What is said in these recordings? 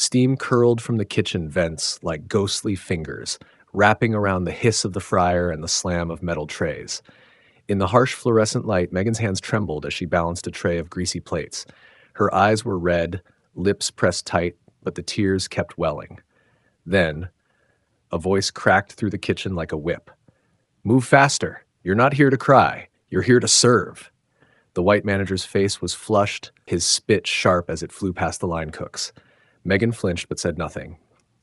Steam curled from the kitchen vents like ghostly fingers, wrapping around the hiss of the fryer and the slam of metal trays. In the harsh fluorescent light, Megan's hands trembled as she balanced a tray of greasy plates. Her eyes were red, lips pressed tight, but the tears kept welling. Then, a voice cracked through the kitchen like a whip. "Move faster. You're not here to cry. You're here to serve." The white manager's face was flushed, his spit sharp as it flew past the line cooks. Megan flinched but said nothing.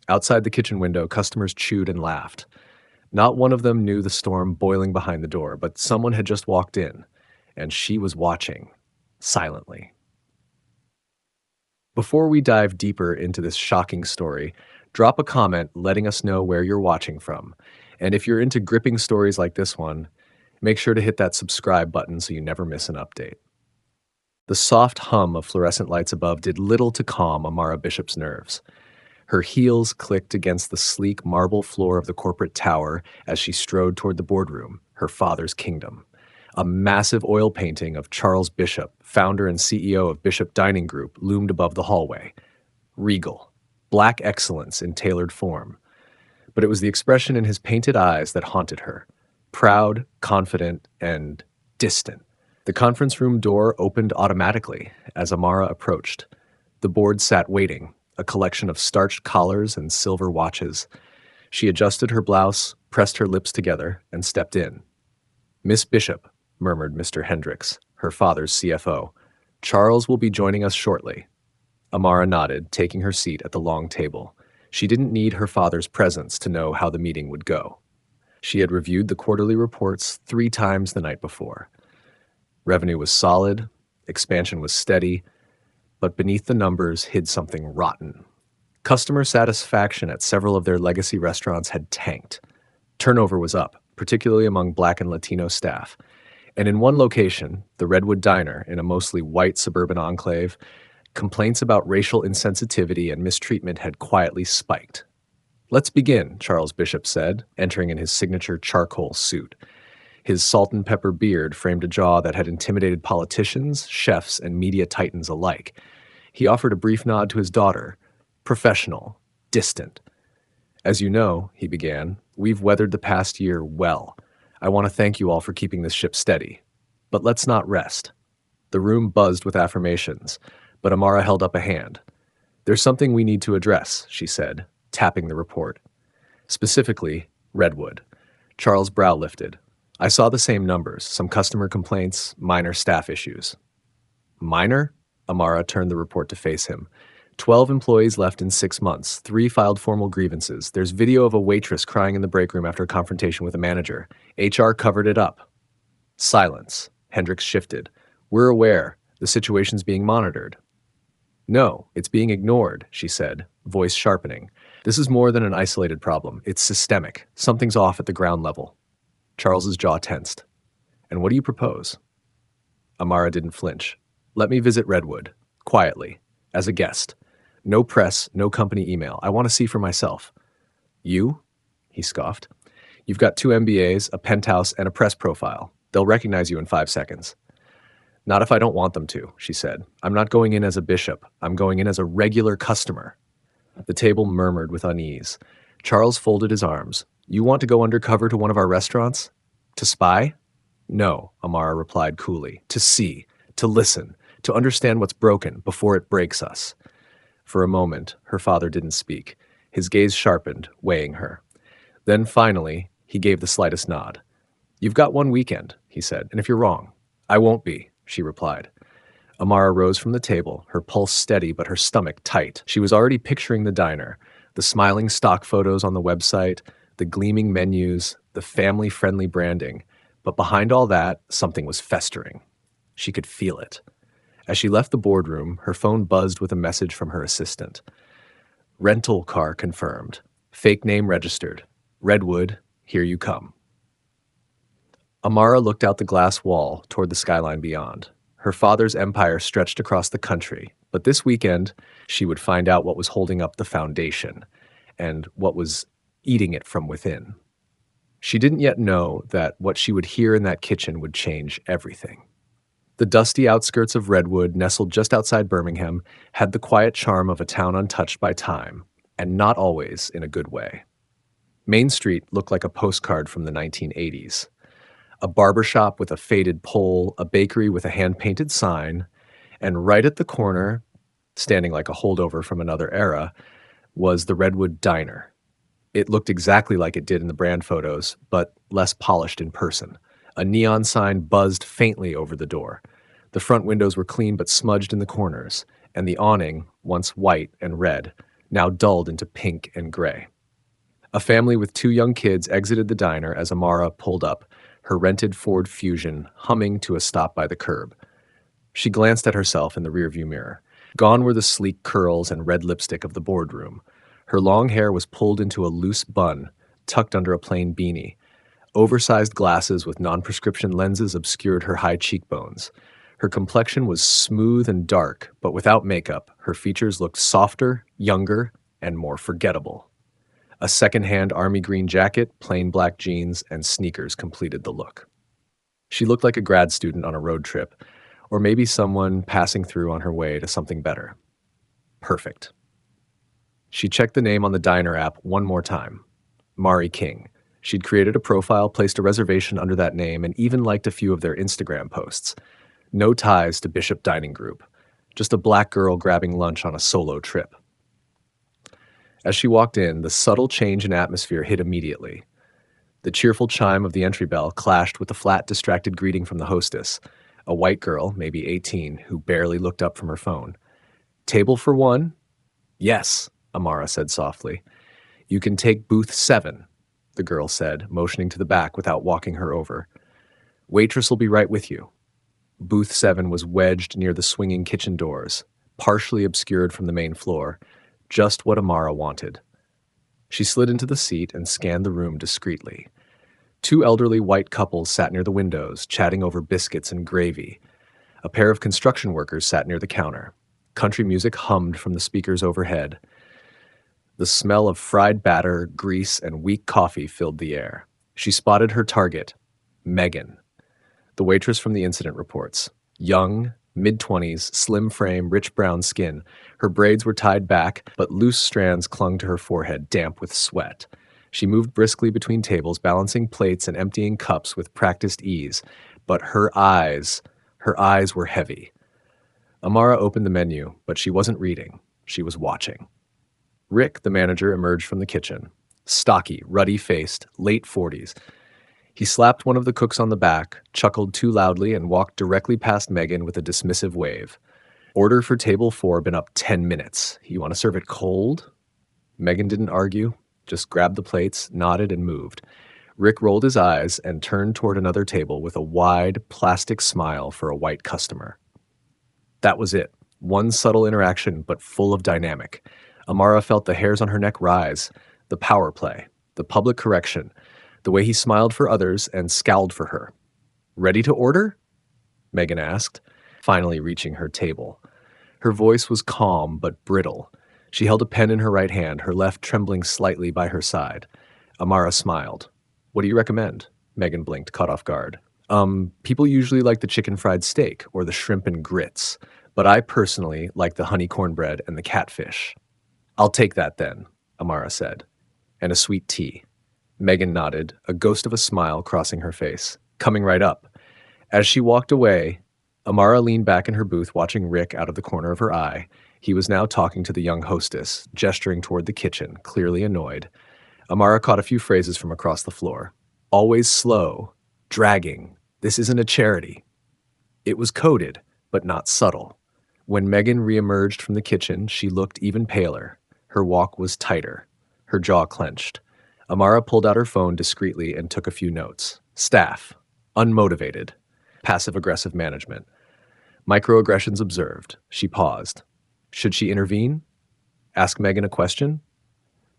Outside the kitchen window, customers chewed and laughed. Not one of them knew the storm boiling behind the door, but someone had just walked in, and she was watching, silently. Before we dive deeper into this shocking story, drop a comment letting us know where you're watching from. And if you're into gripping stories like this one, make sure to hit that subscribe button so you never miss an update. The soft hum of fluorescent lights above did little to calm Amara Bishop's nerves. Her heels clicked against the sleek marble floor of the corporate tower as she strode toward the boardroom, her father's kingdom. A massive oil painting of Charles Bishop, founder and CEO of Bishop Dining Group, loomed above the hallway. Regal, black excellence in tailored form. But it was the expression in his painted eyes that haunted her. Proud, confident, and distant. The conference room door opened automatically as Amara approached. The board sat waiting, a collection of starched collars and silver watches. She adjusted her blouse, pressed her lips together, and stepped in. "Miss Bishop," murmured Mr. Hendricks, her father's CFO. "Charles will be joining us shortly." Amara nodded, taking her seat at the long table. She didn't need her father's presence to know how the meeting would go. She had reviewed the quarterly reports 3 times the night before. Revenue was solid, expansion was steady, but beneath the numbers hid something rotten. Customer satisfaction at several of their legacy restaurants had tanked. Turnover was up, particularly among Black and Latino staff. And in one location, the Redwood Diner, in a mostly white suburban enclave, complaints about racial insensitivity and mistreatment had quietly spiked. "Let's begin," Charles Bishop said, entering in his signature charcoal suit. His salt and pepper beard framed a jaw that had intimidated politicians, chefs, and media titans alike. He offered a brief nod to his daughter. Professional, distant. "As you know," he began, "we've weathered the past year well. I want to thank you all for keeping this ship steady. But let's not rest." The room buzzed with affirmations, but Amara held up a hand. "There's something we need to address," she said, tapping the report. Specifically, Redwood. Charles' brow lifted. "I saw the same numbers, some customer complaints, minor staff issues." "Minor?" Amara turned the report to face him. 12 employees left in 6 months. 3 filed formal grievances. There's video of a waitress crying in the break room after a confrontation with a manager. HR covered it up." Silence. Hendricks shifted. "We're aware. The situation's being monitored." "No, it's being ignored," she said, voice sharpening. "This is more than an isolated problem. It's systemic. Something's off at the ground level." Charles's jaw tensed. "And what do you propose?" Amara didn't flinch. "Let me visit Redwood. Quietly. As a guest. No press, no company email. I want to see for myself." "You?" he scoffed. "You've got 2 MBAs, a penthouse, and a press profile. They'll recognize you in 5 seconds." "Not if I don't want them to," she said. "I'm not going in as a bishop. I'm going in as a regular customer." The table murmured with unease. Charles folded his arms. "You want to go undercover to one of our restaurants? To spy?" "No," Amara replied coolly. "To see. To listen. To understand what's broken before it breaks us." For a moment, her father didn't speak. His gaze sharpened, weighing her. Then finally, he gave the slightest nod. "You've got 1 weekend," he said, "and if you're wrong." "I won't be," she replied. Amara rose from the table, her pulse steady but her stomach tight. She was already picturing the diner, the smiling stock photos on the website, the gleaming menus, the family-friendly branding. But behind all that, something was festering. She could feel it. As she left the boardroom, her phone buzzed with a message from her assistant. "Rental car confirmed. Fake name registered. Redwood, here you come." Amara looked out the glass wall toward the skyline beyond. Her father's empire stretched across the country, but this weekend she would find out what was holding up the foundation and what was eating it from within. She didn't yet know that what she would hear in that kitchen would change everything. The dusty outskirts of Redwood, nestled just outside Birmingham, had the quiet charm of a town untouched by time, and not always in a good way. Main Street looked like a postcard from the 1980s. A barber shop with a faded pole, a bakery with a hand-painted sign, and right at the corner, standing like a holdover from another era, was the Redwood Diner. It looked exactly like it did in the brand photos, but less polished in person. A neon sign buzzed faintly over the door. The front windows were clean but smudged in the corners, and the awning, once white and red, now dulled into pink and gray. A family with two young kids exited the diner as Amara pulled up, her rented Ford Fusion humming to a stop by the curb. She glanced at herself in the rearview mirror. Gone were the sleek curls and red lipstick of the boardroom. Her long hair was pulled into a loose bun, tucked under a plain beanie. Oversized glasses with non-prescription lenses obscured her high cheekbones. Her complexion was smooth and dark, but without makeup, her features looked softer, younger, and more forgettable. A second-hand army green jacket, plain black jeans, and sneakers completed the look. She looked like a grad student on a road trip, or maybe someone passing through on her way to something better. Perfect. She checked the name on the diner app one more time. Mari King. She'd created a profile, placed a reservation under that name, and even liked a few of their Instagram posts. No ties to Bishop Dining Group. Just a black girl grabbing lunch on a solo trip. As she walked in, the subtle change in atmosphere hit immediately. The cheerful chime of the entry bell clashed with the flat, distracted greeting from the hostess, a white girl, maybe 18, who barely looked up from her phone. "Table for one?" "Yes," Amara said softly. "You can take booth 7, the girl said, motioning to the back without walking her over. "Waitress will be right with you." Booth 7 was wedged near the swinging kitchen doors, partially obscured from the main floor, just what Amara wanted. She slid into the seat and scanned the room discreetly. Two elderly white couples sat near the windows, chatting over biscuits and gravy. A pair of construction workers sat near the counter. Country music hummed from the speakers overhead. The smell of fried batter, grease, and weak coffee filled the air. She spotted her target, Megan, the waitress from the incident reports. Young, mid-20s, slim frame, rich brown skin. Her braids were tied back, but loose strands clung to her forehead, damp with sweat. She moved briskly between tables, balancing plates and emptying cups with practiced ease, but her eyes were heavy. Amara opened the menu, but she wasn't reading. She was watching. Rick, the manager, emerged from the kitchen. Stocky, ruddy-faced, late 40s. He slapped one of the cooks on the back, chuckled too loudly, and walked directly past Megan with a dismissive wave. "Order for table 4 been up 10 minutes. You want to serve it cold?" Megan didn't argue, just grabbed the plates, nodded, and moved. Rick rolled his eyes and turned toward another table with a wide, plastic smile for a white customer. That was it. One subtle interaction, but full of dynamic. Amara felt the hairs on her neck rise, the power play, the public correction, the way he smiled for others and scowled for her. "Ready to order?" Megan asked, finally reaching her table. Her voice was calm but brittle. She held a pen in her right hand, her left trembling slightly by her side. Amara smiled. "What do you recommend?" Megan blinked, caught off guard. People usually like the chicken fried steak or the shrimp and grits, but I personally like the honey cornbread and the catfish." "I'll take that then," Amara said. "And a sweet tea." Megan nodded, a ghost of a smile crossing her face. "Coming right up." As she walked away, Amara leaned back in her booth watching Rick out of the corner of her eye. He was now talking to the young hostess, gesturing toward the kitchen, clearly annoyed. Amara caught a few phrases from across the floor. "Always slow. Dragging. This isn't a charity." It was coded, but not subtle. When Megan reemerged from the kitchen, she looked even paler. Her walk was tighter. Her jaw clenched. Amara pulled out her phone discreetly and took a few notes. Staff. Unmotivated. Passive-aggressive management. Microaggressions observed. She paused. Should she intervene? Ask Megan a question?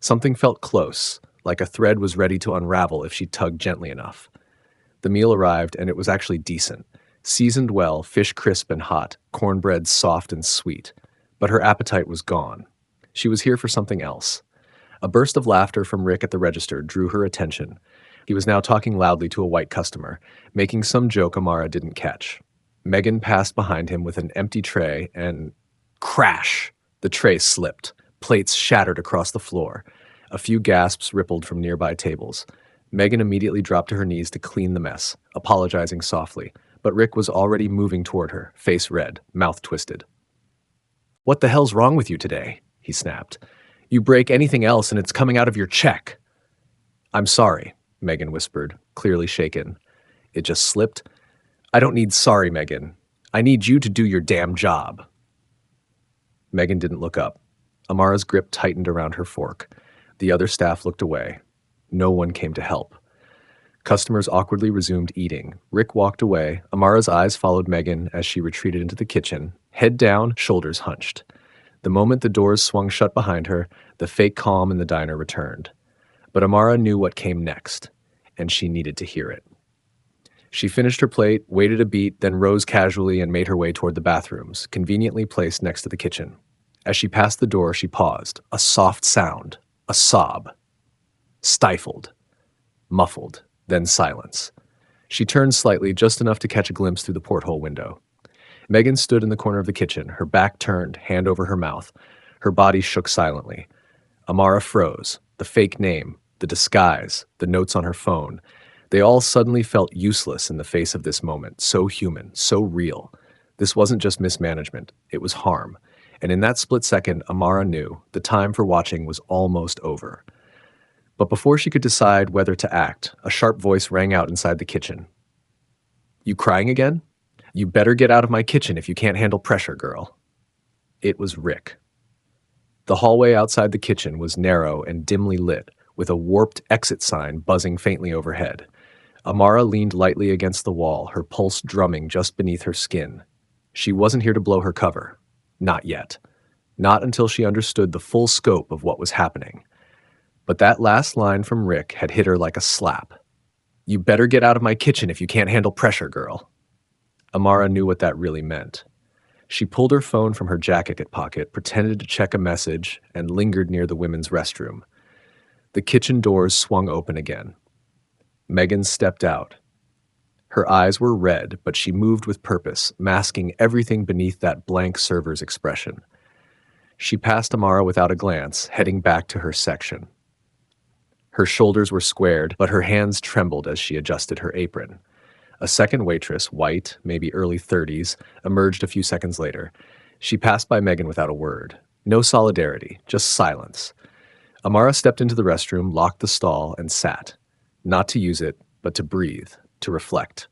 Something felt close, like a thread was ready to unravel if she tugged gently enough. The meal arrived, and it was actually decent. Seasoned well, fish crisp and hot, cornbread soft and sweet. But her appetite was gone. She was here for something else. A burst of laughter from Rick at the register drew her attention. He was now talking loudly to a white customer, making some joke Amara didn't catch. Megan passed behind him with an empty tray and crash! The tray slipped. Plates shattered across the floor. A few gasps rippled from nearby tables. Megan immediately dropped to her knees to clean the mess, apologizing softly, but Rick was already moving toward her, face red, mouth twisted. "What the hell's wrong with you today?" he snapped. "You break anything else and it's coming out of your check." "I'm sorry," Megan whispered, clearly shaken. "It just slipped. I don't need sorry, Megan. I need you to do your damn job." Megan didn't look up. Amara's grip tightened around her fork. The other staff looked away. No one came to help. Customers awkwardly resumed eating. Rick walked away. Amara's eyes followed Megan as she retreated into the kitchen, head down, shoulders hunched. The moment the doors swung shut behind her, the fake calm in the diner returned. But Amara knew what came next, and she needed to hear it. She finished her plate, waited a beat, then rose casually and made her way toward the bathrooms, conveniently placed next to the kitchen. As she passed the door, she paused. A soft sound. A sob. Stifled. Muffled. Then silence. She turned slightly, just enough to catch a glimpse through the porthole window. Megan stood in the corner of the kitchen, her back turned, hand over her mouth. Her body shook silently. Amara froze. The fake name, the disguise, the notes on her phone. They all suddenly felt useless in the face of this moment, so human, so real. This wasn't just mismanagement, it was harm. And in that split second, Amara knew the time for watching was almost over. But before she could decide whether to act, a sharp voice rang out inside the kitchen. "You crying again? You better get out of my kitchen if you can't handle pressure, girl." It was Rick. The hallway outside the kitchen was narrow and dimly lit, with a warped exit sign buzzing faintly overhead. Amara leaned lightly against the wall, her pulse drumming just beneath her skin. She wasn't here to blow her cover. Not yet. Not until she understood the full scope of what was happening. But that last line from Rick had hit her like a slap. "You better get out of my kitchen if you can't handle pressure, girl." Amara knew what that really meant. She pulled her phone from her jacket pocket, pretended to check a message, and lingered near the women's restroom. The kitchen doors swung open again. Megan stepped out. Her eyes were red, but she moved with purpose, masking everything beneath that blank server's expression. She passed Amara without a glance, heading back to her section. Her shoulders were squared, but her hands trembled as she adjusted her apron. A second waitress, white, maybe early 30s, emerged a few seconds later. She passed by Megan without a word. No solidarity, just silence. Amara stepped into the restroom, locked the stall, and sat. Not to use it, but to breathe, to reflect.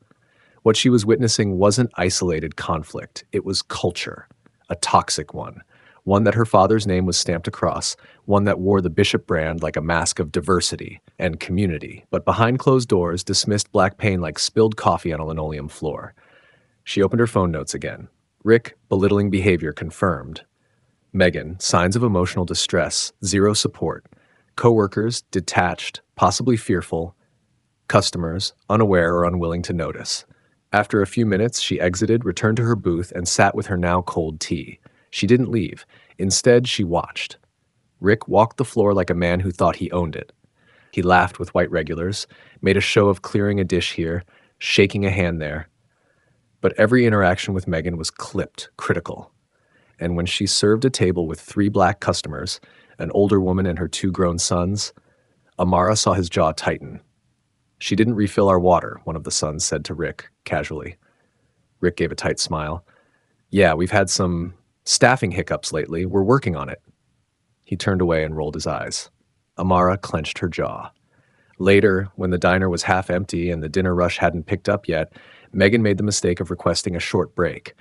What she was witnessing wasn't isolated conflict. It was culture, a toxic one. One that her father's name was stamped across, one that wore the Bishop brand like a mask of diversity and community, but behind closed doors dismissed black pain like spilled coffee on a linoleum floor. She opened her phone notes again. Rick, belittling behavior confirmed. Megan, signs of emotional distress, zero support. Coworkers, detached, possibly fearful. Customers, unaware or unwilling to notice. After a few minutes, she exited, returned to her booth, and sat with her now cold tea. She didn't leave. Instead, she watched. Rick walked the floor like a man who thought he owned it. He laughed with white regulars, made a show of clearing a dish here, shaking a hand there. But every interaction with Megan was clipped, critical. And when she served a table with 3 black customers, an older woman and her 2 grown sons, Amara saw his jaw tighten. "She didn't refill our water," one of the sons said to Rick, casually. Rick gave a tight smile. "Yeah, we've had some staffing hiccups lately. We're working on it." He turned away and rolled his eyes. Amara clenched her jaw. Later, when the diner was half empty and the dinner rush hadn't picked up yet, Megan made the mistake of requesting a short break.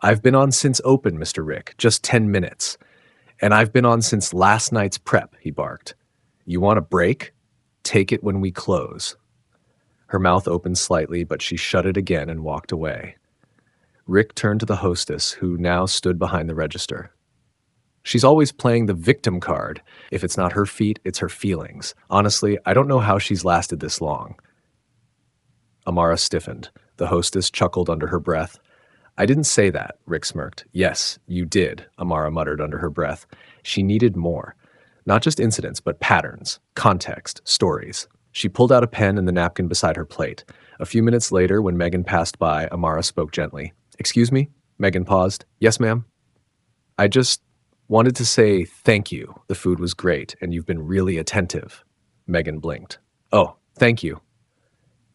"I've been on since open, Mr. Rick, just 10 minutes. And I've been on since last night's prep," he barked. "You want a break? Take it when we close." Her mouth opened slightly, but she shut it again and walked away. Rick turned to the hostess, who now stood behind the register. "She's always playing the victim card. If it's not her feet, it's her feelings. Honestly, I don't know how she's lasted this long." Amara stiffened. The hostess chuckled under her breath. "I didn't say that," Rick smirked. "Yes, you did," Amara muttered under her breath. She needed more. Not just incidents, but patterns, context, stories. She pulled out a pen and the napkin beside her plate. A few minutes later, when Megan passed by, Amara spoke gently. "Excuse me?" Megan paused. "Yes, ma'am." "I just wanted to say thank you. The food was great, and you've been really attentive." Megan blinked. "Oh, thank you."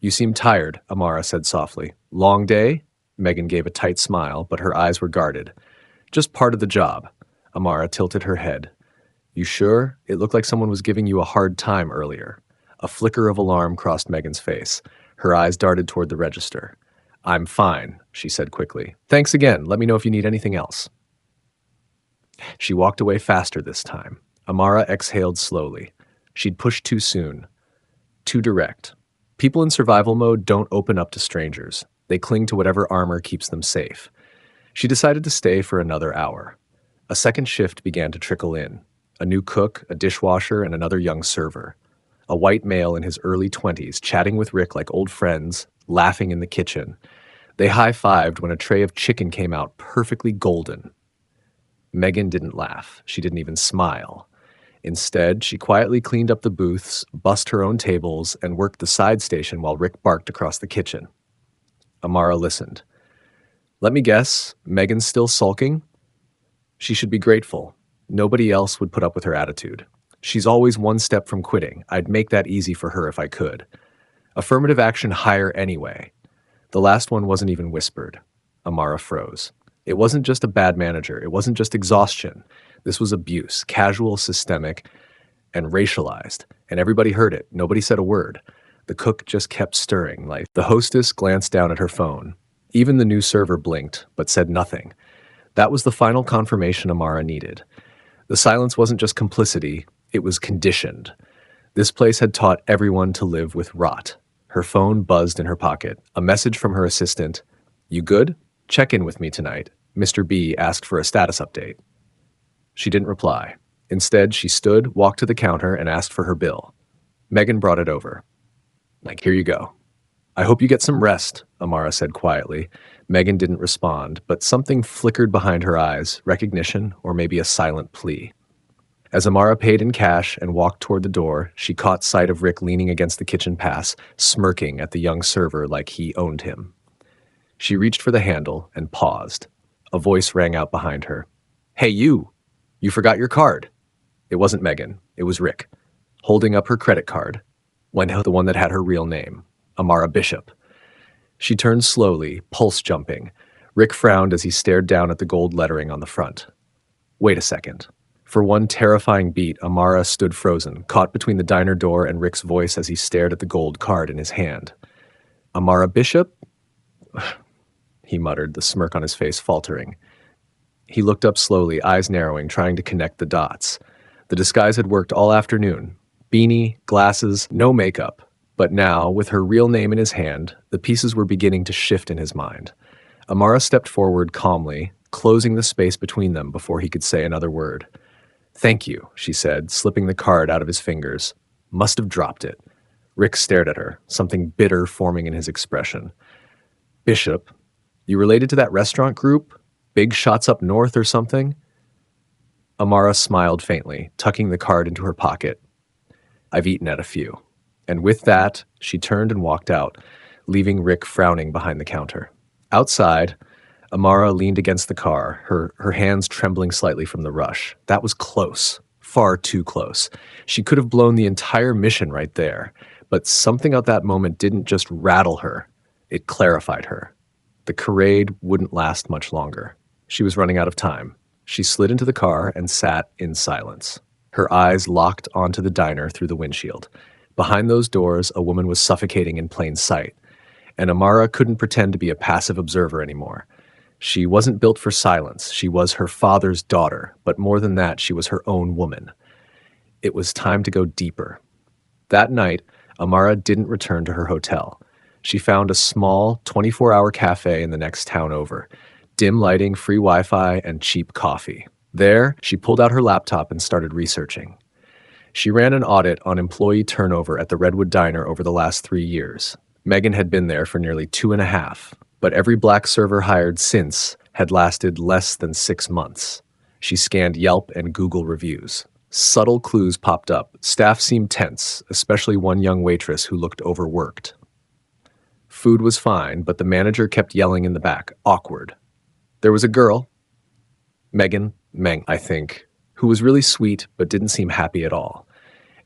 "You seem tired," Amara said softly. "Long day?" Megan gave a tight smile, but her eyes were guarded. "Just part of the job." Amara tilted her head. "You sure? It looked like someone was giving you a hard time earlier." A flicker of alarm crossed Megan's face. Her eyes darted toward the register. "I'm fine," she said quickly. "Thanks again. Let me know if you need anything else." She walked away faster this time. Amara exhaled slowly. She'd pushed too soon. Too direct. People in survival mode don't open up to strangers. They cling to whatever armor keeps them safe. She decided to stay for another hour. A second shift began to trickle in. A new cook, a dishwasher, and another young server. A white male in his early 20s, chatting with Rick like old friends, laughing in the kitchen. They high-fived when a tray of chicken came out perfectly golden. Megan didn't laugh. She didn't even smile. Instead, she quietly cleaned up the booths, bussed her own tables, and worked the side station while Rick barked across the kitchen. Amara listened. "Let me guess, Megan's still sulking?" She should be grateful. Nobody else would put up with her attitude. She's always one step from quitting. I'd make that easy for her if I could. Affirmative action hire anyway. The last one wasn't even whispered. Amara froze. It wasn't just a bad manager. It wasn't just exhaustion. This was abuse, casual, systemic, and racialized. And everybody heard it. Nobody said a word. The cook just kept stirring. The hostess glanced down at her phone. Even the new server blinked, but said nothing. That was the final confirmation Amara needed. The silence wasn't just complicity, it was conditioned. This place had taught everyone to live with rot. Her phone buzzed in her pocket. A message from her assistant. "You good? Check in with me tonight. Mr. B asked for a status update." She didn't reply. Instead, she stood, walked to the counter, and asked for her bill. Megan brought it over. "Here you go." "I hope you get some rest," Amara said quietly. Megan didn't respond, but something flickered behind her eyes, recognition, or maybe a silent plea. As Amara paid in cash and walked toward the door, she caught sight of Rick leaning against the kitchen pass, smirking at the young server like he owned him. She reached for the handle and paused. A voice rang out behind her. "Hey, you! You forgot your card." It wasn't Megan. It was Rick, holding up her credit card, the one that had her real name, Amara Bishop. She turned slowly, pulse jumping. Rick frowned as he stared down at the gold lettering on the front. Wait a second. For one terrifying beat, Amara stood frozen, caught between the diner door and Rick's voice as he stared at the gold card in his hand. "Amara Bishop?" he muttered, the smirk on his face faltering. He looked up slowly, eyes narrowing, trying to connect the dots. The disguise had worked all afternoon. Beanie, glasses, no makeup. But now, with her real name in his hand, the pieces were beginning to shift in his mind. Amara stepped forward calmly, closing the space between them before he could say another word. "Thank you," she said, slipping the card out of his fingers. Must have dropped it. Rick stared at her, something bitter forming in his expression. "Bishop, you related to that restaurant group? Big Shots Up North or something?" Amara smiled faintly, tucking the card into her pocket. "I've eaten at a few." And with that, she turned and walked out, leaving Rick frowning behind the counter. Outside, Amara leaned against the car, her hands trembling slightly from the rush. That was close, far too close. She could have blown the entire mission right there, but something at that moment didn't just rattle her, it clarified her. The charade wouldn't last much longer. She was running out of time. She slid into the car and sat in silence. Her eyes locked onto the diner through the windshield. Behind those doors, a woman was suffocating in plain sight, and Amara couldn't pretend to be a passive observer anymore. She wasn't built for silence. She was her father's daughter, but more than that, she was her own woman. It was time to go deeper. That night, Amara didn't return to her hotel. She found a small, 24-hour cafe in the next town over. Dim lighting, free Wi-Fi, and cheap coffee. There, she pulled out her laptop and started researching. She ran an audit on employee turnover at the Redwood Diner over the last 3 years. Megan had been there for nearly 2.5, but every black server hired since had lasted less than 6 months. She scanned Yelp and Google reviews. Subtle clues popped up. Staff seemed tense, especially one young waitress who looked overworked. Food was fine, but the manager kept yelling in the back, awkward. There was a girl, Meng, I think, who was really sweet but didn't seem happy at all.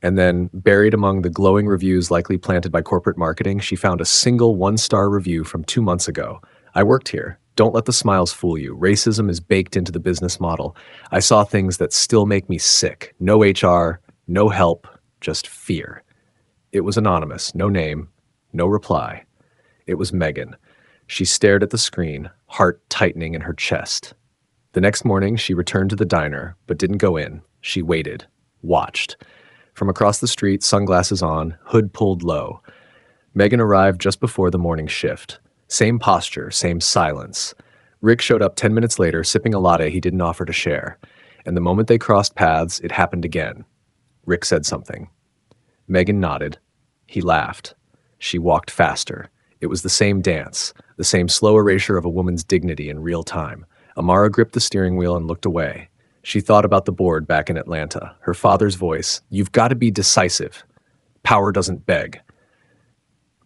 And then, buried among the glowing reviews likely planted by corporate marketing, she found a single one-star review from 2 months ago. I worked here. Don't let the smiles fool you. Racism is baked into the business model. I saw things that still make me sick. No HR, no help, just fear. It was anonymous, no name, no reply. It was Megan. She stared at the screen, heart tightening in her chest. The next morning, she returned to the diner, but didn't go in. She waited, watched. From across the street, sunglasses on, hood pulled low. Megan arrived just before the morning shift. Same posture, same silence. Rick showed up 10 minutes later, sipping a latte he didn't offer to share. And the moment they crossed paths, it happened again. Rick said something. Megan nodded. He laughed. She walked faster. It was the same dance, the same slow erasure of a woman's dignity in real time. Amara gripped the steering wheel and looked away. She thought about the board back in Atlanta. Her father's voice, "You've got to be decisive. Power doesn't beg."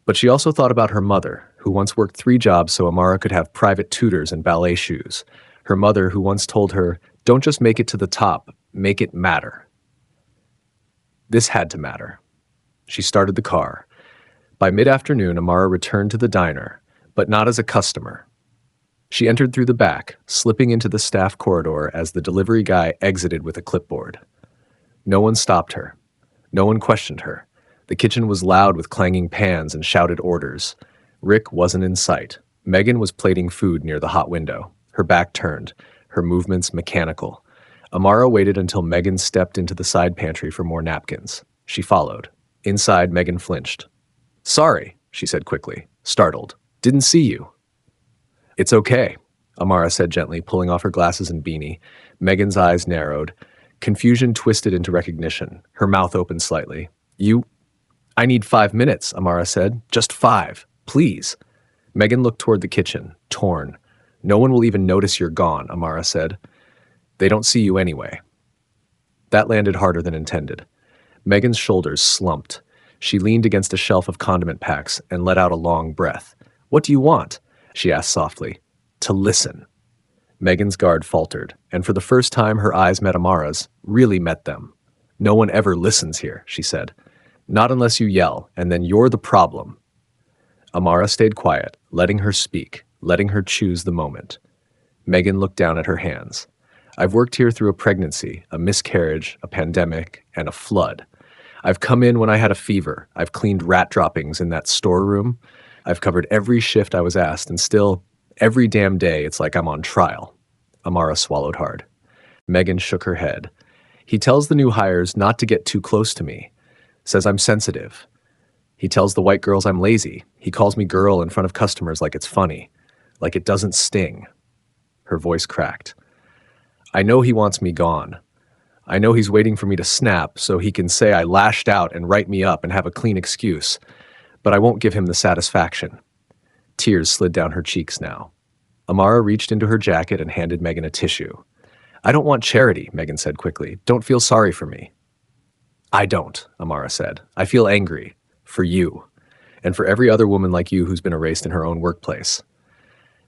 But she also thought about her mother, who once worked 3 jobs so Amara could have private tutors and ballet shoes. Her mother, who once told her, "Don't just make it to the top, make it matter." This had to matter. She started the car. By mid-afternoon, Amara returned to the diner, but not as a customer. She entered through the back, slipping into the staff corridor as the delivery guy exited with a clipboard. No one stopped her. No one questioned her. The kitchen was loud with clanging pans and shouted orders. Rick wasn't in sight. Megan was plating food near the hot window, her back turned, her movements mechanical. Amara waited until Megan stepped into the side pantry for more napkins. She followed. Inside, Megan flinched. "Sorry," she said quickly, startled. "Didn't see you." "It's okay," Amara said gently, pulling off her glasses and beanie. Megan's eyes narrowed. Confusion twisted into recognition. Her mouth opened slightly. I need 5 minutes," Amara said. "Just 5. Please." Megan looked toward the kitchen, torn. "No one will even notice you're gone," Amara said. "They don't see you anyway." That landed harder than intended. Megan's shoulders slumped. She leaned against a shelf of condiment packs and let out a long breath. "What do you want?" she asked softly. "To listen." Megan's guard faltered, and for the first time her eyes met Amara's, really met them. "No one ever listens here," she said. "Not unless you yell, and then you're the problem." Amara stayed quiet, letting her speak, letting her choose the moment. Megan looked down at her hands. "I've worked here through a pregnancy, a miscarriage, a pandemic, and a flood. I've come in when I had a fever. I've cleaned rat droppings in that storeroom. I've covered every shift I was asked, and still, every damn day, it's like I'm on trial." Amara swallowed hard. Megan shook her head. "He tells the new hires not to get too close to me. Says I'm sensitive. He tells the white girls I'm lazy. He calls me girl in front of customers like it's funny. Like it doesn't sting." Her voice cracked. "I know he wants me gone. I know he's waiting for me to snap so he can say I lashed out and write me up and have a clean excuse. But I won't give him the satisfaction." Tears slid down her cheeks now. Amara reached into her jacket and handed Megan a tissue. "I don't want charity," Megan said quickly. "Don't feel sorry for me." "I don't," Amara said. "I feel angry. For you. And for every other woman like you who's been erased in her own workplace."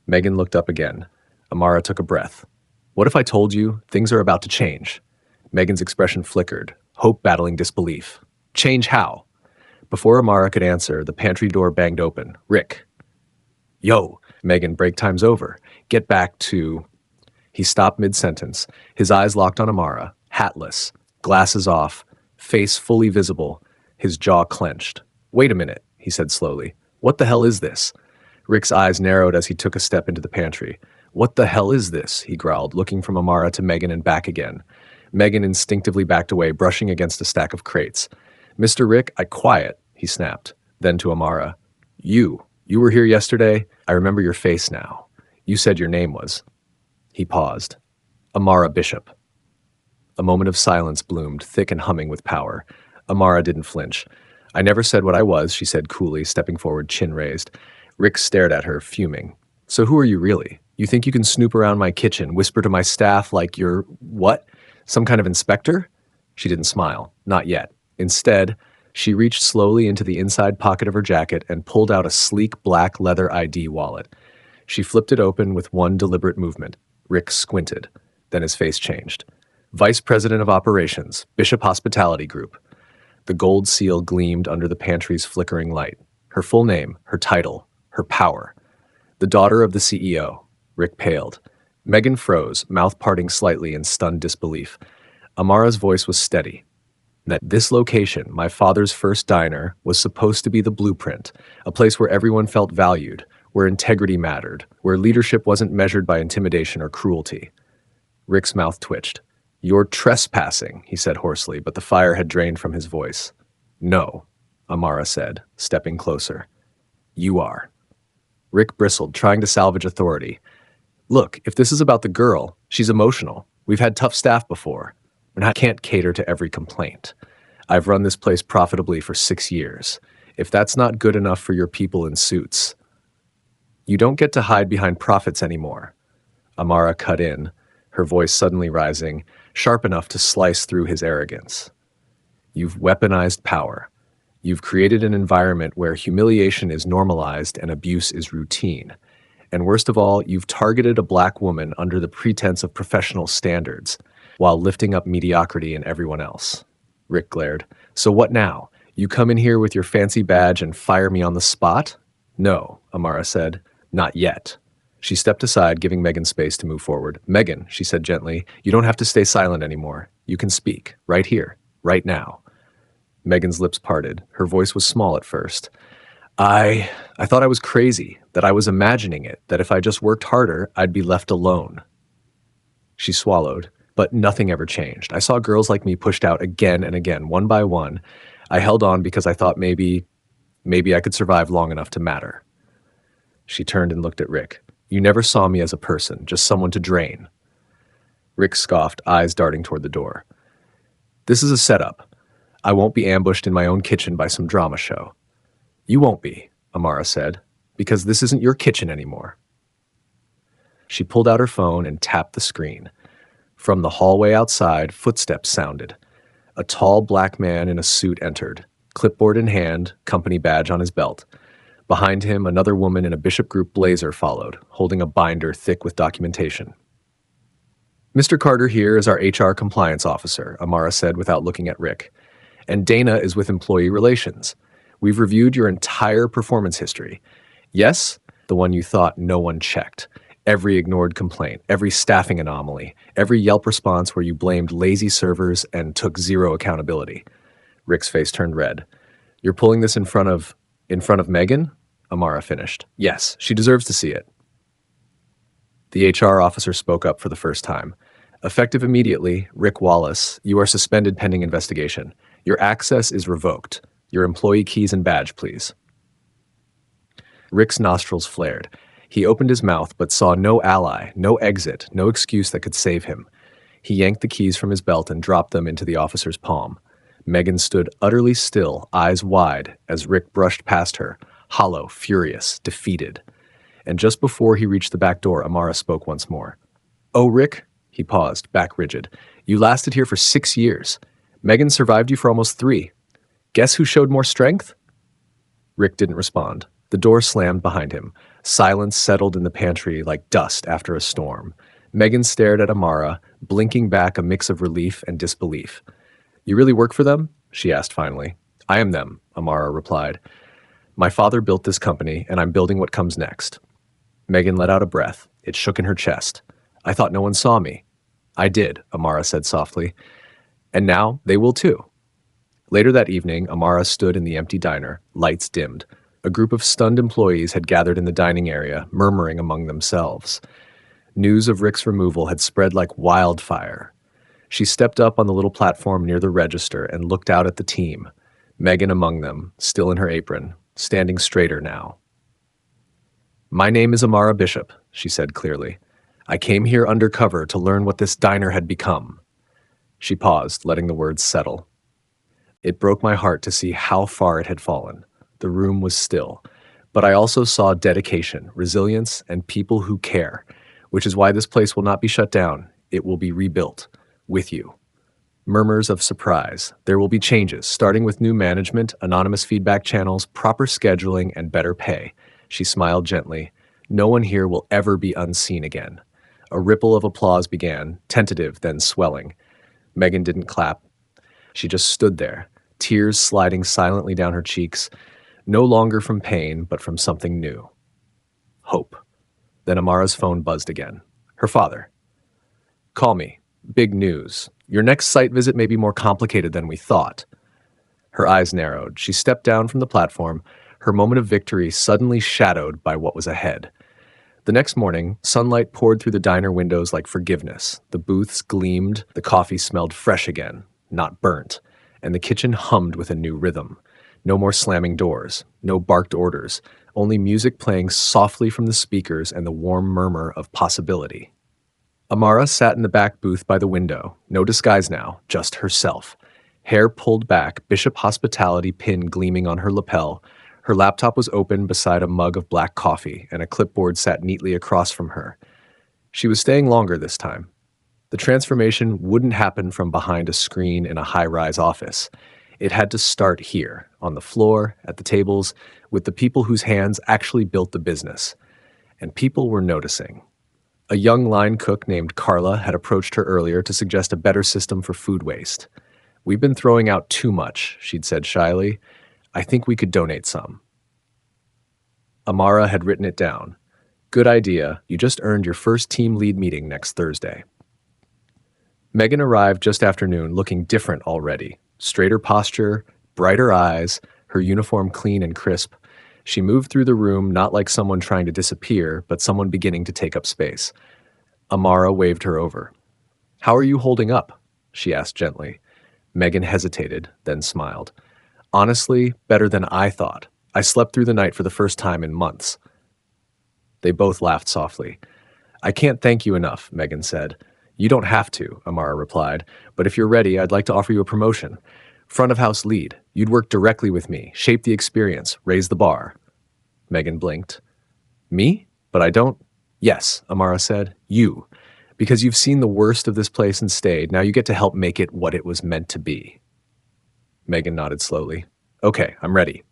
Megan looked up again. Amara took a breath. "What if I told you things are about to change?" Megan's expression flickered, hope battling disbelief. "Change how?" Before Amara could answer, the pantry door banged open. "Rick." "Yo." "Megan, break time's over. Get back to..." He stopped mid-sentence, his eyes locked on Amara, hatless, glasses off, face fully visible, his jaw clenched. "Wait a minute," he said slowly. "What the hell is this?" Rick's eyes narrowed as he took a step into the pantry. "What the hell is this?" he growled, looking from Amara to Megan and back again. Megan instinctively backed away, brushing against a stack of crates. "Mr. Rick, quiet," he snapped. Then to Amara, You were here yesterday? I remember your face now. You said your name was..." He paused. "Amara Bishop." A moment of silence bloomed, thick and humming with power. Amara didn't flinch. "I never said what I was," she said coolly, stepping forward, chin raised. Rick stared at her, fuming. "So who are you really? You think you can snoop around my kitchen, whisper to my staff like you're, what? Some kind of inspector?" She didn't smile. Not yet. Instead, She reached slowly into the inside pocket of her jacket and pulled out a sleek black leather ID wallet. She flipped it open with one deliberate movement. Rick squinted. Then his face changed. Vice President of Operations, Bishop Hospitality Group. The gold seal gleamed under the pantry's flickering light. Her full name, her title, her power. The daughter of the CEO. Rick paled. Megan froze, mouth parting slightly in stunned disbelief. Amara's voice was steady. That this location, my father's first diner, was supposed to be the blueprint, a place where everyone felt valued, where integrity mattered, where leadership wasn't measured by intimidation or cruelty. Rick's mouth twitched. "You're trespassing," he said hoarsely, but the fire had drained from his voice. "No," Amara said, stepping closer. "You are." Rick bristled, trying to salvage authority. "Look, if this is about the girl, she's emotional. We've had tough staff before, and I can't cater to every complaint. I've run this place profitably for 6 years. If that's not good enough for your people in suits, you don't get to hide behind profits anymore." Amara cut in, her voice suddenly rising, sharp enough to slice through his arrogance. "You've weaponized power. You've created an environment where humiliation is normalized and abuse is routine. And worst of all, you've targeted a black woman under the pretense of professional standards, while lifting up mediocrity in everyone else." Rick glared. "So what now? You come in here with your fancy badge and fire me on the spot?" "No," Amara said. "Not yet." She stepped aside, giving Megan space to move forward. "Megan," she said gently, "you don't have to stay silent anymore. You can speak, right here, right now." Megan's lips parted. Her voice was small at first. I thought I was crazy, that I was imagining it, that if I just worked harder, I'd be left alone." She swallowed, but nothing ever changed. "I saw girls like me pushed out again and again, one by one. I held on because I thought maybe I could survive long enough to matter." She turned and looked at Rick. "You never saw me as a person, just someone to drain." Rick scoffed, eyes darting toward the door. "This is a setup. I won't be ambushed in my own kitchen by some drama show." "You won't be," Amara said, "because this isn't your kitchen anymore." She pulled out her phone and tapped the screen. From the hallway outside, footsteps sounded. A tall black man in a suit entered, clipboard in hand, company badge on his belt. Behind him, another woman in a Bishop Group blazer followed, holding a binder thick with documentation. "Mr. Carter here is our HR compliance officer," Amara said without looking at Rick. "And Dana is with employee relations. We've reviewed your entire performance history. Yes, the one you thought no one checked. Every ignored complaint, every staffing anomaly, every Yelp response where you blamed lazy servers and took zero accountability." Rick's face turned red. "You're pulling this in front of Megan?" Amara finished. "Yes, she deserves to see it." The HR officer spoke up for the first time. "Effective immediately, Rick Wallace, you are suspended pending investigation. Your access is revoked. Your employee keys and badge, please." Rick's nostrils flared. He opened his mouth but saw no ally, no exit, no excuse that could save him. He yanked the keys from his belt and dropped them into the officer's palm. Megan stood utterly still, eyes wide, as Rick brushed past her, hollow, furious, defeated. And just before he reached the back door, Amara spoke once more. "Oh, Rick," he paused, back rigid, "you lasted here for 6 years. Megan survived you for almost 3. Guess who showed more strength?" Rick didn't respond. The door slammed behind him. Silence settled in the pantry like dust after a storm. Megan stared at Amara, blinking back a mix of relief and disbelief. "You really work for them?" she asked finally. "I am them," Amara replied. "My father built this company, and I'm building what comes next." Megan let out a breath. It shook in her chest. "I thought no one saw me." "I did," Amara said softly. "And now they will too." Later that evening, Amara stood in the empty diner, lights dimmed. A group of stunned employees had gathered in the dining area, murmuring among themselves. News of Rick's removal had spread like wildfire. She stepped up on the little platform near the register and looked out at the team, Megan among them, still in her apron, standing straighter now. "My name is Amara Bishop," she said clearly. "I came here undercover to learn what this diner had become." She paused, letting the words settle. It broke my heart to see how far it had fallen. The room was still. But I also saw dedication, resilience, and people who care, which is why this place will not be shut down. It will be rebuilt with you. Murmurs of surprise. There will be changes, starting with new management, anonymous feedback channels, proper scheduling, and better pay. She smiled gently. No one here will ever be unseen again. A ripple of applause began, tentative, then swelling. Megan didn't clap. She just stood there, tears sliding silently down her cheeks, no longer from pain, but from something new. Hope. Then Amara's phone buzzed again. Her father. Call me. Big news. Your next site visit may be more complicated than we thought. Her eyes narrowed. She stepped down from the platform, her moment of victory suddenly shadowed by what was ahead. The next morning, sunlight poured through the diner windows like forgiveness. The booths gleamed, the coffee smelled fresh again, not burnt, and the kitchen hummed with a new rhythm. No more slamming doors, no barked orders, only music playing softly from the speakers and the warm murmur of possibility. Amara sat in the back booth by the window, no disguise now, just herself. Hair pulled back, Bishop Hospitality pin gleaming on her lapel. Her laptop was open beside a mug of black coffee, and a clipboard sat neatly across from her. She was staying longer this time. The transformation wouldn't happen from behind a screen in a high-rise office. It had to start here, on the floor, at the tables, with the people whose hands actually built the business. And people were noticing. A young line cook named Carla had approached her earlier to suggest a better system for food waste. "We've been throwing out too much," she'd said shyly. "I think we could donate some." Amara had written it down. "Good idea. You just earned your first team lead meeting next Thursday." Megan arrived just after noon, looking different already. Straighter posture, brighter eyes, her uniform clean and crisp. She moved through the room not like someone trying to disappear, but someone beginning to take up space. Amara waved her over. "How are you holding up?" she asked gently. Megan hesitated, then smiled. "Honestly, better than I thought. I slept through the night for the first time in months." They both laughed softly. "I can't thank you enough," Megan said. "You don't have to," Amara replied, "but if you're ready, I'd like to offer you a promotion. Front of house lead. You'd work directly with me, shape the experience, raise the bar." Megan blinked. "Me? But I don't—" "Yes," Amara said. "You. Because you've seen the worst of this place and stayed, now you get to help make it what it was meant to be." Megan nodded slowly. "Okay, I'm ready."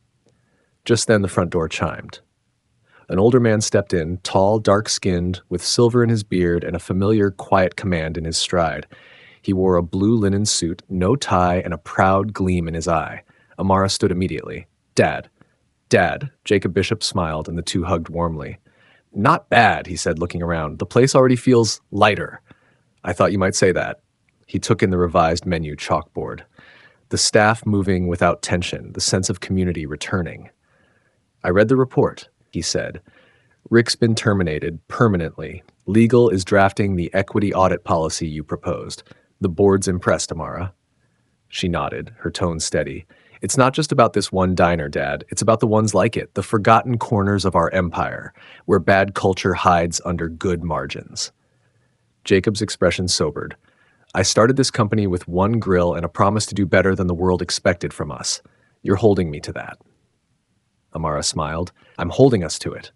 Just then the front door chimed. An older man stepped in, tall, dark-skinned, with silver in his beard and a familiar, quiet command in his stride. He wore a blue linen suit, no tie, and a proud gleam in his eye. Amara stood immediately. "Dad." "Dad." Jacob Bishop smiled, and the two hugged warmly. "Not bad," he said, looking around. "The place already feels lighter." "I thought you might say that." He took in the revised menu chalkboard. The staff moving without tension, the sense of community returning. "I read the report," he said. "Rick's been terminated permanently. Legal is drafting the equity audit policy you proposed. The board's impressed, Amara." She nodded, her tone steady. "It's not just about this one diner, Dad. It's about the ones like it, the forgotten corners of our empire, where bad culture hides under good margins." Jacob's expression sobered. "I started this company with one grill and a promise to do better than the world expected from us. You're holding me to that." Amara smiled. "I'm holding us to it."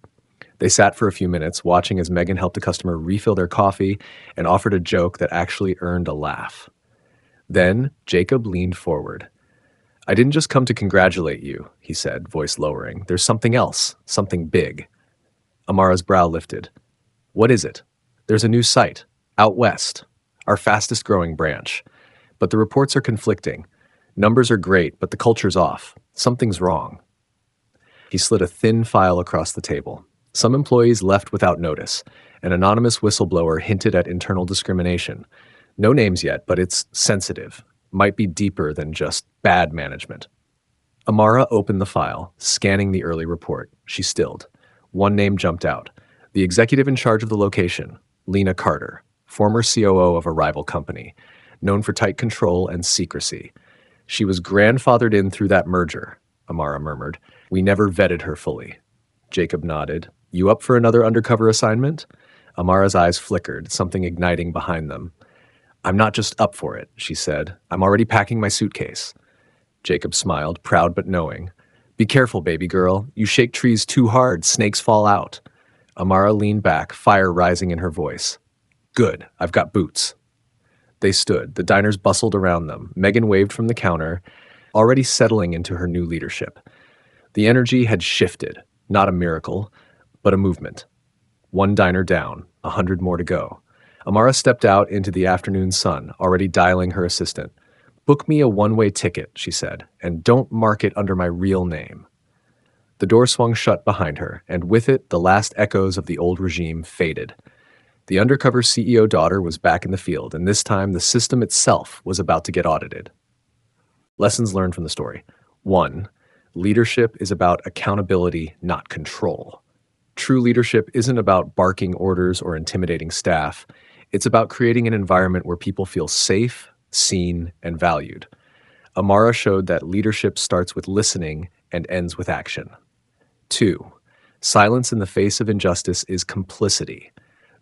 They sat for a few minutes, watching as Megan helped a customer refill their coffee and offered a joke that actually earned a laugh. Then Jacob leaned forward. "I didn't just come to congratulate you," he said, voice lowering. "There's something else, something big." Amara's brow lifted. "What is it?" "There's a new site, out west, our fastest growing branch. But the reports are conflicting. Numbers are great, but the culture's off. Something's wrong." He slid a thin file across the table. Some employees left without notice. An anonymous whistleblower hinted at internal discrimination. No names yet, but it's sensitive. Might be deeper than just bad management. Amara opened the file, scanning the early report. She stilled. One name jumped out. The executive in charge of the location, Lena Carter, former COO of a rival company, known for tight control and secrecy. "She was grandfathered in through that merger," Amara murmured. "We never vetted her fully." Jacob nodded. "You up for another undercover assignment?" Amara's eyes flickered, something igniting behind them. "I'm not just up for it," she said. "I'm already packing my suitcase." Jacob smiled, proud but knowing. "Be careful, baby girl. You shake trees too hard, snakes fall out." Amara leaned back, fire rising in her voice. "Good, I've got boots." They stood. The diners bustled around them. Megan waved from the counter, already settling into her new leadership. The energy had shifted, not a miracle, but a movement. One diner down, 100 more to go. Amara stepped out into the afternoon sun, already dialing her assistant. "Book me a one-way ticket," she said, "and don't mark it under my real name." The door swung shut behind her, and with it, the last echoes of the old regime faded. The undercover CEO daughter was back in the field, and this time the system itself was about to get audited. Lessons learned from the story. 1. Leadership is about accountability, not control. True leadership isn't about barking orders or intimidating staff. It's about creating an environment where people feel safe, seen, and valued. Amara showed that leadership starts with listening and ends with action. 2. Silence in the face of injustice is complicity.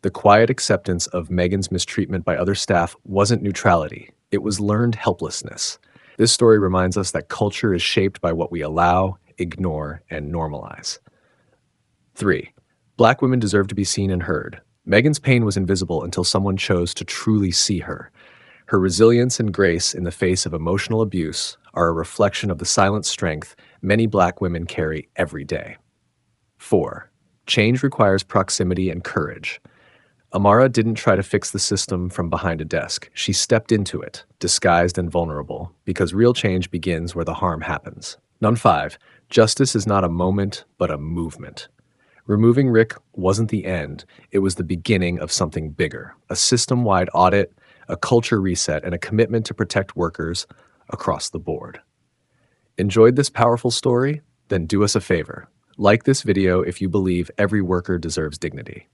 The quiet acceptance of Megan's mistreatment by other staff wasn't neutrality. It was learned helplessness. This story reminds us that culture is shaped by what we allow, ignore, and normalize. 3. Black women deserve to be seen and heard. Megan's pain was invisible until someone chose to truly see her. Her resilience and grace in the face of emotional abuse are a reflection of the silent strength many Black women carry every day. 4. Change requires proximity and courage. Amara didn't try to fix the system from behind a desk. She stepped into it, disguised and vulnerable, because real change begins where the harm happens. 5. Justice is not a moment, but a movement. Removing Rick wasn't the end. It was the beginning of something bigger, a system-wide audit, a culture reset, and a commitment to protect workers across the board. Enjoyed this powerful story? Then do us a favor. Like this video if you believe every worker deserves dignity.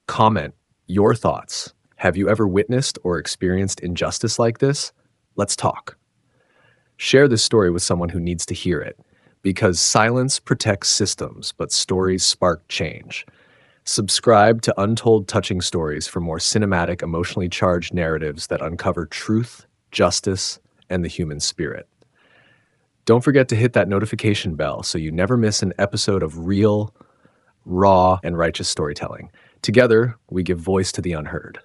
Comment your thoughts. Have you ever witnessed or experienced injustice like this? Let's talk. Share this story with someone who needs to hear it, because silence protects systems, but stories spark change. Subscribe to Untold Touching Stories for more cinematic, emotionally charged narratives that uncover truth, justice, and the human spirit. Don't forget to hit that notification bell so you never miss an episode of real, raw, and righteous storytelling. Together, we give voice to the unheard.